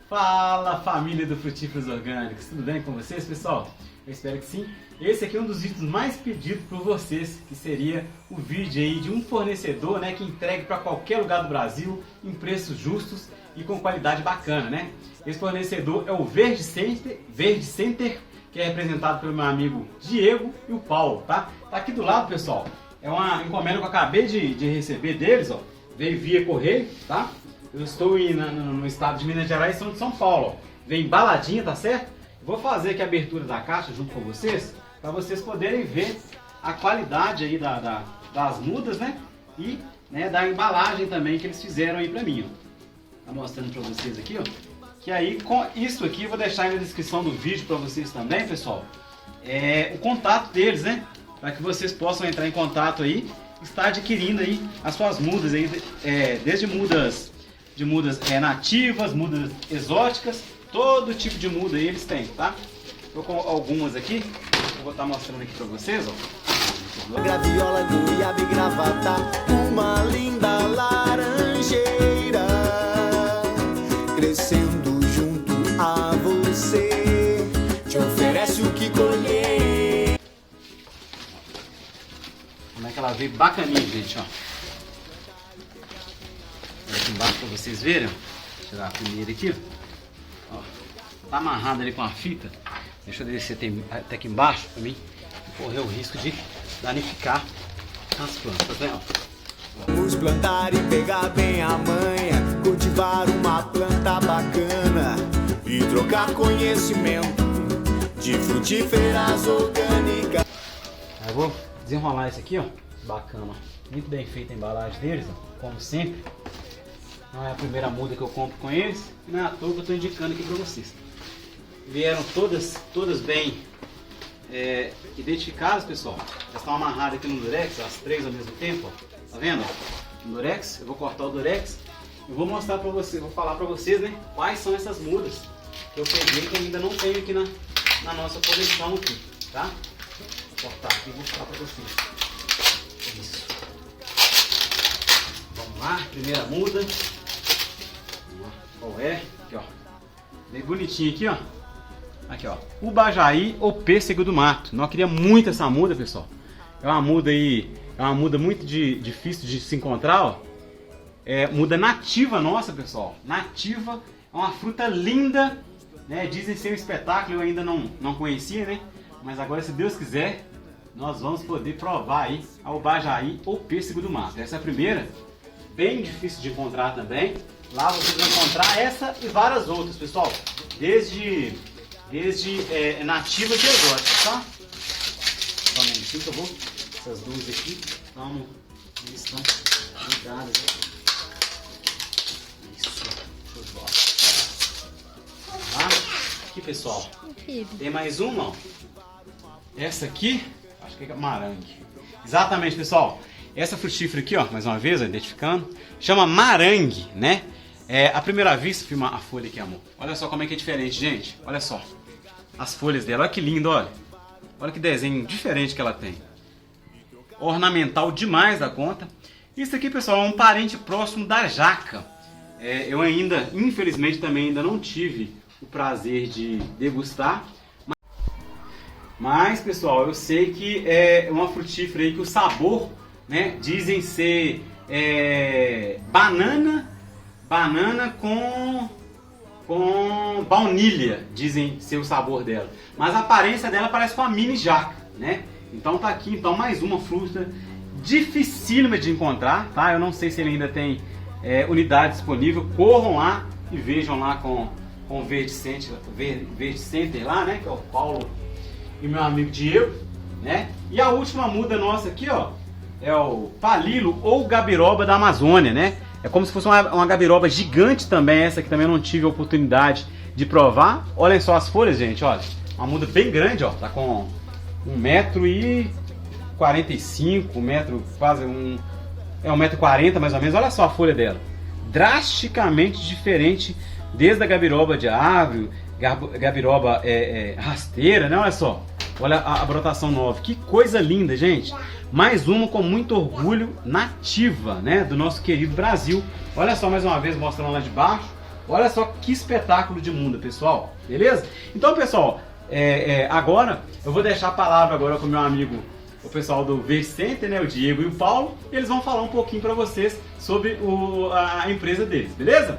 Fala, família do Frutíferos Orgânicos, tudo bem com vocês, pessoal? Eu espero que sim. Esse aqui é um dos vídeos mais pedidos por vocês, que seria o vídeo aí de um fornecedor, né, que entregue para qualquer lugar do Brasil em preços justos e com qualidade bacana, né? Esse fornecedor é o Verde Center, que é representado pelo meu amigo Diego e o Paulo, tá? Tá aqui do lado, pessoal. É uma encomenda que eu acabei de receber deles, ó. Veio via correio, tá? Eu estou no estado de Minas Gerais e São Paulo, ó. Vem embaladinha, tá certo? Vou fazer aqui a abertura da caixa junto com vocês, para vocês poderem ver a qualidade aí das mudas, né? E né, da embalagem também que eles fizeram aí pra mim, ó. Tá mostrando pra vocês aqui, ó. Que aí com isso aqui eu vou deixar aí na descrição do vídeo para vocês também, pessoal. O contato deles, né? Para que vocês possam entrar em contato aí, estar adquirindo aí as suas mudas aí, desde mudas nativas, mudas exóticas, todo tipo de muda aí eles têm, tá? Tô com algumas aqui, eu vou estar mostrando aqui para vocês, ó. Graviola, goiaba e gravata, uma linda laranjeira crescendo junto a você, te oferece o que colher. Como é que ela veio bacaninha, gente, ó. Aqui embaixo para vocês verem, vou tirar a primeira aqui, ó. Tá amarrado ali com a fita. Deixa eu descer até aqui embaixo para mim correr o risco de danificar as plantas, tá vendo? Vamos plantar e pegar bem a manha, cultivar uma planta bacana e trocar conhecimento de frutíferas orgânicas. Aí eu vou desenrolar isso aqui, ó, bacana, muito bem feita a embalagem deles, ó, como sempre. Não é a primeira muda que eu compro com eles, não é à toa que eu estou indicando aqui para vocês. Vieram todas bem identificadas, pessoal. Já estão amarradas aqui no durex, as três ao mesmo tempo, ó. Tá vendo? O durex, eu vou cortar o durex e vou mostrar para vocês, vou falar para vocês, né, quais são essas mudas que eu peguei que ainda não tenho aqui na nossa coleção aqui, tá? Vou cortar aqui e vou mostrar para vocês. Isso. Vamos lá, primeira muda. Vamos lá, qual é? Aqui, ó. Bem bonitinho aqui, ó. Aqui, ó. Ubajaí ou pêssego do mato. Eu queria muito essa muda, pessoal. É uma muda aí, é uma muda muito difícil de se encontrar, ó. É muda nativa nossa, pessoal. Nativa, é uma fruta linda, né? Dizem ser um espetáculo, eu ainda não conhecia, né? Mas agora, se Deus quiser, nós vamos poder provar aí a ubajaí ou pêssego do mato. Essa é a primeira, bem difícil de encontrar também. Lá vocês vão encontrar essa e várias outras, pessoal. Desde nativas e exóticas, tá? Somente que eu vou. Essas duas aqui estão ligadas. Isso. Show de bola. Vamos lá. Aqui, pessoal. Tem mais uma, ó. Essa aqui, acho que é marangue. Exatamente, pessoal. Essa frutífera aqui, ó, mais uma vez, ó, identificando, chama marangue, né? À primeira vista, filma a folha aqui, amor. Olha só como é que é diferente, gente. Olha só. As folhas dela, olha que lindo, olha. Olha que desenho diferente que ela tem. Ornamental demais da conta. Isso aqui, pessoal, é um parente próximo da jaca. Eu ainda, infelizmente, também ainda não tive o prazer de degustar. Mas, pessoal, eu sei que é uma frutífera aí que o sabor, né, dizem ser banana com baunilha, dizem ser o sabor dela. Mas a aparência dela parece com a mini jaca, né? Então tá aqui, então, mais uma fruta dificílima de encontrar, tá? Eu não sei se ele ainda tem unidade disponível. Corram lá e vejam lá com o Verde Center lá, né? Que é o Paulo e meu amigo Diego, né? E a última muda nossa aqui, ó, é o palilo ou gabiroba da Amazônia, né? É como se fosse uma gabiroba gigante também, essa que também eu não tive a oportunidade de provar. Olhem só as folhas, gente, olha. Uma muda bem grande, ó, tá com 1,45 m, quase 1,40 m mais ou menos. Olha só a folha dela. Drasticamente diferente desde a gabiroba de árvore, gabiroba rasteira, né? Olha só. Olha a brotação nova. Que coisa linda, gente. Mais uma com muito orgulho nativa, né? Do nosso querido Brasil. Olha só mais uma vez mostrando lá de baixo. Olha só que espetáculo de muda, pessoal. Beleza? Então, pessoal, agora eu vou deixar a palavra agora com o meu amigo, o pessoal do Verde Center, né, o Diego e o Paulo. Eles vão falar um pouquinho para vocês sobre a empresa deles, beleza?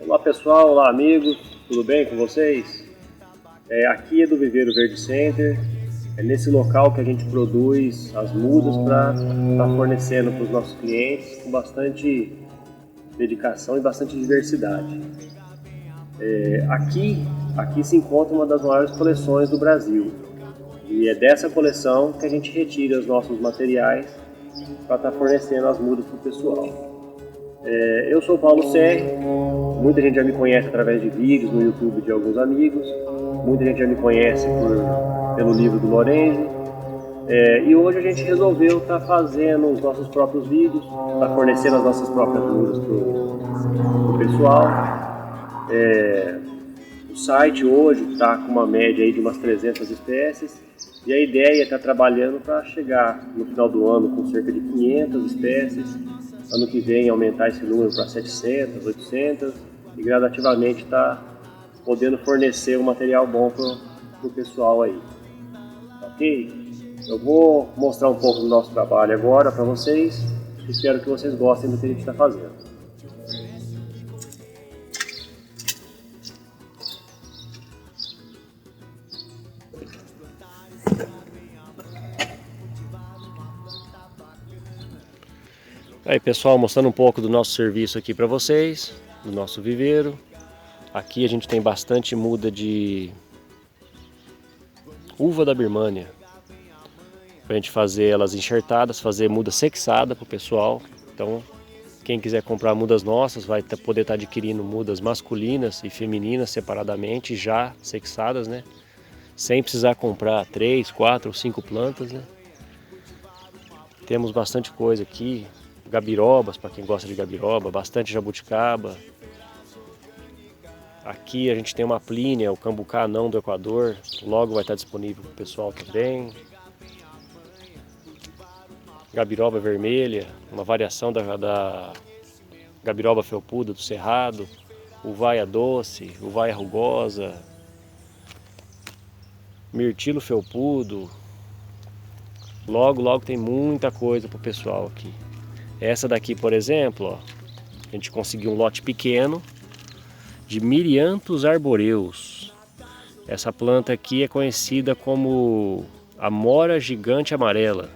Olá pessoal, olá amigos, tudo bem com vocês? Aqui é do Viveiro Verde Center, é nesse local que a gente produz as mudas para estar fornecendo para os nossos clientes com bastante dedicação e bastante diversidade. Aqui se encontra uma das maiores coleções do Brasil e é dessa coleção que a gente retira os nossos materiais para estar fornecendo as mudas para o pessoal. Eu sou o Paulo Serri, muita gente já me conhece através de vídeos no YouTube de alguns amigos, muita gente já me conhece pelo livro do Lorenzo, e hoje a gente resolveu estar fazendo os nossos próprios vídeos, estar fornecendo as nossas próprias mudas para o pessoal. O site hoje está com uma média aí de umas 300 espécies e a ideia é estar trabalhando para chegar no final do ano com cerca de 500 espécies. Ano que vem aumentar esse número para 700, 800 e gradativamente estar podendo fornecer um material bom para o pessoal aí. Ok? Eu vou mostrar um pouco do nosso trabalho agora para vocês. Espero que vocês gostem do que a gente está fazendo. Aí pessoal, mostrando um pouco do nosso serviço aqui para vocês, do nosso viveiro. Aqui a gente tem bastante muda de uva da Birmânia, para a gente fazer elas enxertadas, fazer muda sexada para o pessoal. Então quem quiser comprar mudas nossas vai poder estar adquirindo mudas masculinas e femininas separadamente, já sexadas, né? Sem precisar comprar 3, 4 ou 5 plantas, né? Temos bastante coisa aqui. Gabirobas, para quem gosta de gabiroba, bastante jabuticaba. Aqui a gente tem uma plínia, o cambucá anão do Equador, logo vai estar disponível para o pessoal também. Gabiroba vermelha, uma variação da gabiroba felpuda do Cerrado, uvaia doce, uvaia rugosa, mirtilo felpudo. Logo tem muita coisa para o pessoal aqui. Essa daqui, por exemplo, ó, a gente conseguiu um lote pequeno de Mirianthus arboreus. Essa planta aqui é conhecida como amora gigante amarela.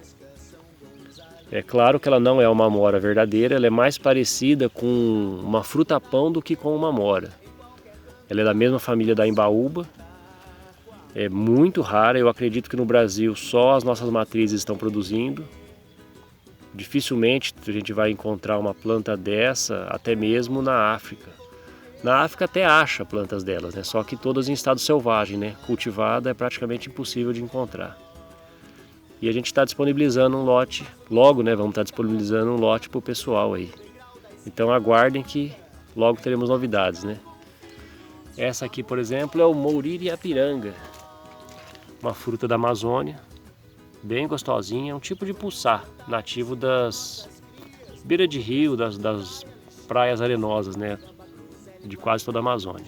É claro que ela não é uma amora verdadeira, ela é mais parecida com uma fruta-pão do que com uma amora. Ela é da mesma família da embaúba, é muito rara, eu acredito que no Brasil só as nossas matrizes estão produzindo. Dificilmente a gente vai encontrar uma planta dessa, até mesmo na África. Na África até acha plantas delas, né? Só que todas em estado selvagem, né? Cultivada é praticamente impossível de encontrar. E a gente está disponibilizando um lote, logo, né? Vamos estar disponibilizando um lote para o pessoal aí. Então aguardem que logo teremos novidades, né? Essa aqui, por exemplo, é o Mouririapiranga, uma fruta da Amazônia. Bem gostosinha, é um tipo de pulsar, nativo das beiras de rio, das praias arenosas, né, de quase toda a Amazônia.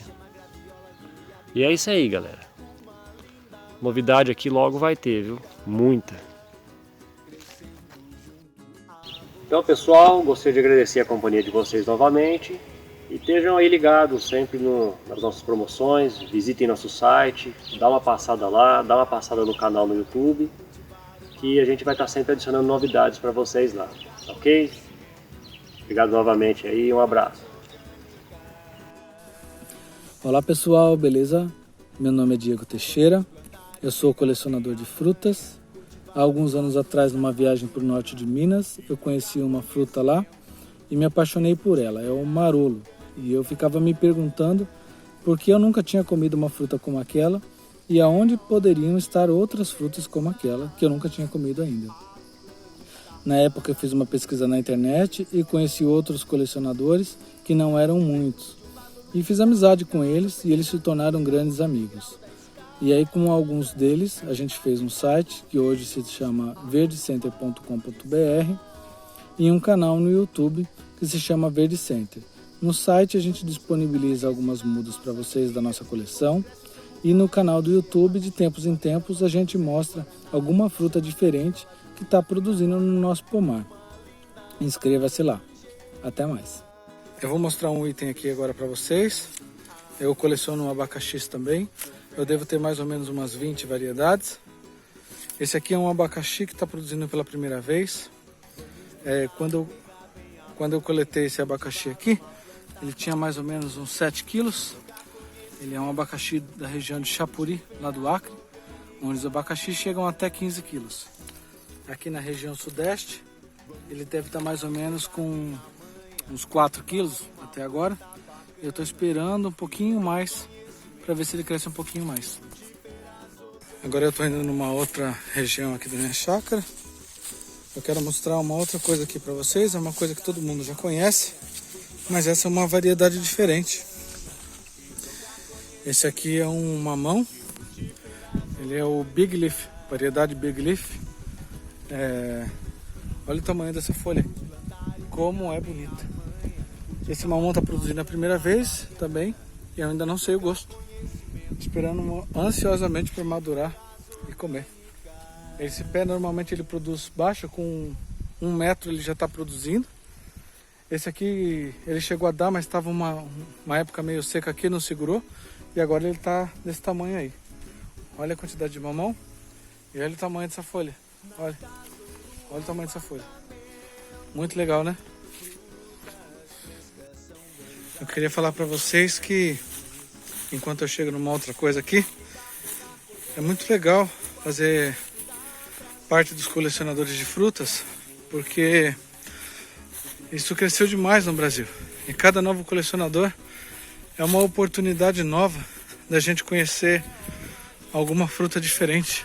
E é isso aí, galera. Novidade aqui logo vai ter, viu? Muita. Então, pessoal, gostaria de agradecer a companhia de vocês novamente e estejam aí ligados sempre nas nossas promoções, visitem nosso site, dá uma passada lá, dá uma passada no canal no YouTube, que a gente vai estar sempre adicionando novidades para vocês lá, ok? Obrigado novamente aí, um abraço. Olá pessoal, beleza? Meu nome é Diego Teixeira, eu sou colecionador de frutas. Há alguns anos atrás, numa viagem para o norte de Minas, eu conheci uma fruta lá e me apaixonei por ela, é o marolo. E eu ficava me perguntando por que eu nunca tinha comido uma fruta como aquela e aonde poderiam estar outras frutas como aquela que eu nunca tinha comido ainda. Na época eu fiz uma pesquisa na internet e conheci outros colecionadores que não eram muitos. E fiz amizade com eles e eles se tornaram grandes amigos. E aí com alguns deles a gente fez um site que hoje se chama verdecenter.com.br e um canal no YouTube que se chama Verde Center. No site a gente disponibiliza algumas mudas para vocês da nossa coleção e no canal do YouTube, de tempos em tempos, a gente mostra alguma fruta diferente que está produzindo no nosso pomar. Inscreva-se lá. Até mais. Eu vou mostrar um item aqui agora para vocês. Eu coleciono abacaxis também. Eu devo ter mais ou menos umas 20 variedades. Esse aqui é um abacaxi que está produzindo pela primeira vez. Quando eu coletei esse abacaxi aqui, ele tinha mais ou menos uns 7 quilos. Ele é um abacaxi da região de Chapuri, lá do Acre, onde os abacaxis chegam até 15 quilos. Aqui na região sudeste, ele deve estar mais ou menos com uns 4 quilos até agora. Eu estou esperando um pouquinho mais para ver se ele cresce um pouquinho mais. Agora eu estou indo numa outra região aqui da minha chácara. Eu quero mostrar uma outra coisa aqui para vocês. É uma coisa que todo mundo já conhece, mas essa é uma variedade diferente. Esse aqui é um mamão. Ele é o Big Leaf, variedade Big Leaf. Olha o tamanho dessa folha, como é bonita. Esse mamão está produzindo a primeira vez também e eu ainda não sei o gosto. Esperando ansiosamente para madurar e comer. Esse pé normalmente ele produz baixo, com 1 metro ele já está produzindo. Esse aqui ele chegou a dar, mas estava uma época meio seca aqui, não segurou. E agora ele está desse tamanho aí. Olha a quantidade de mamão e olha o tamanho dessa folha. Olha o tamanho dessa folha. Muito legal, né? Eu queria falar para vocês que, enquanto eu chego numa outra coisa aqui, é muito legal fazer parte dos colecionadores de frutas, porque isso cresceu demais no Brasil. E cada novo colecionador é uma oportunidade nova da gente conhecer alguma fruta diferente.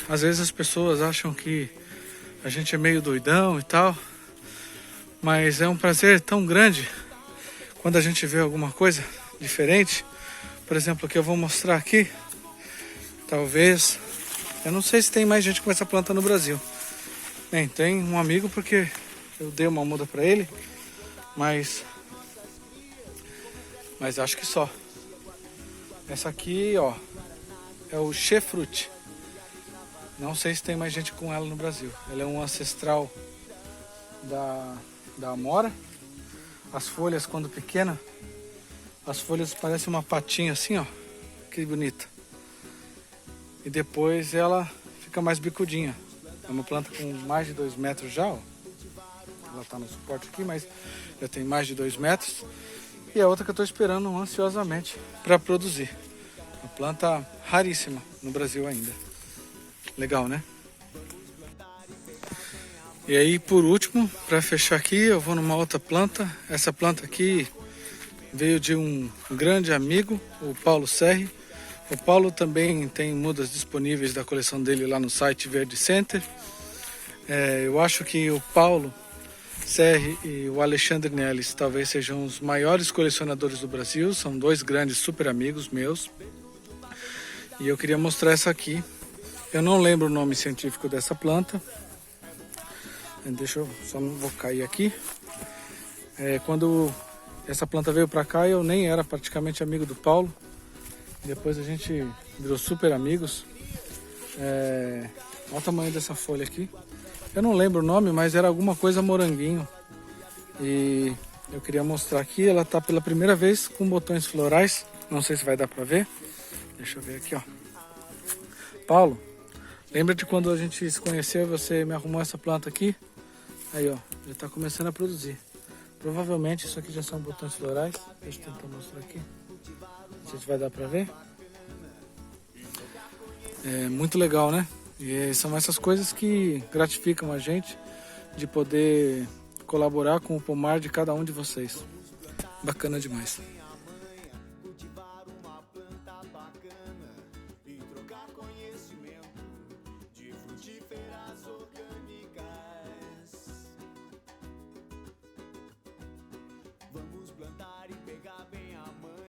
Às vezes as pessoas acham que a gente é meio doidão e tal, mas é um prazer tão grande quando a gente vê alguma coisa diferente. Por exemplo, o que eu vou mostrar aqui, talvez, eu não sei se tem mais gente com essa planta no Brasil. Tem um amigo, porque eu dei uma muda para ele, mas acho que só. Essa aqui, ó, é o chefruit. Não sei se tem mais gente com ela no Brasil. Ela é um ancestral da amora. As folhas, quando pequena, as folhas parecem uma patinha assim, ó. Que bonita. E depois ela fica mais bicudinha. É uma planta com mais de 2 metros já, ó. Ela tá no suporte aqui, mas já tem mais de 2 metros. E a outra que eu estou esperando ansiosamente para produzir. Uma planta raríssima no Brasil ainda. Legal, né? E aí, por último, para fechar aqui, eu vou numa outra planta. Essa planta aqui veio de um grande amigo, o Paulo Serri. O Paulo também tem mudas disponíveis da coleção dele lá no site Verde Center. Eu acho que o Paulo Serri e o Alexandre Nelis talvez sejam os maiores colecionadores do Brasil. São 2 grandes super amigos meus. E eu queria mostrar essa aqui. Eu não lembro o nome científico dessa planta. Deixa eu só não vou cair aqui. Quando essa planta veio para cá, eu nem era praticamente amigo do Paulo. Depois a gente virou super amigos. Olha o tamanho dessa folha aqui. Eu não lembro o nome, mas era alguma coisa moranguinho. E eu queria mostrar aqui. Ela tá pela primeira vez com botões florais. Não sei se vai dar para ver. Deixa eu ver aqui, ó. Paulo, lembra de quando a gente se conheceu e você me arrumou essa planta aqui? Aí, ó, já tá começando a produzir. Provavelmente isso aqui já são botões florais. Deixa eu tentar mostrar aqui. Não sei se vai dar para ver. É muito legal, né? E são essas coisas que gratificam a gente de poder colaborar com o pomar de cada um de vocês. Bacana demais.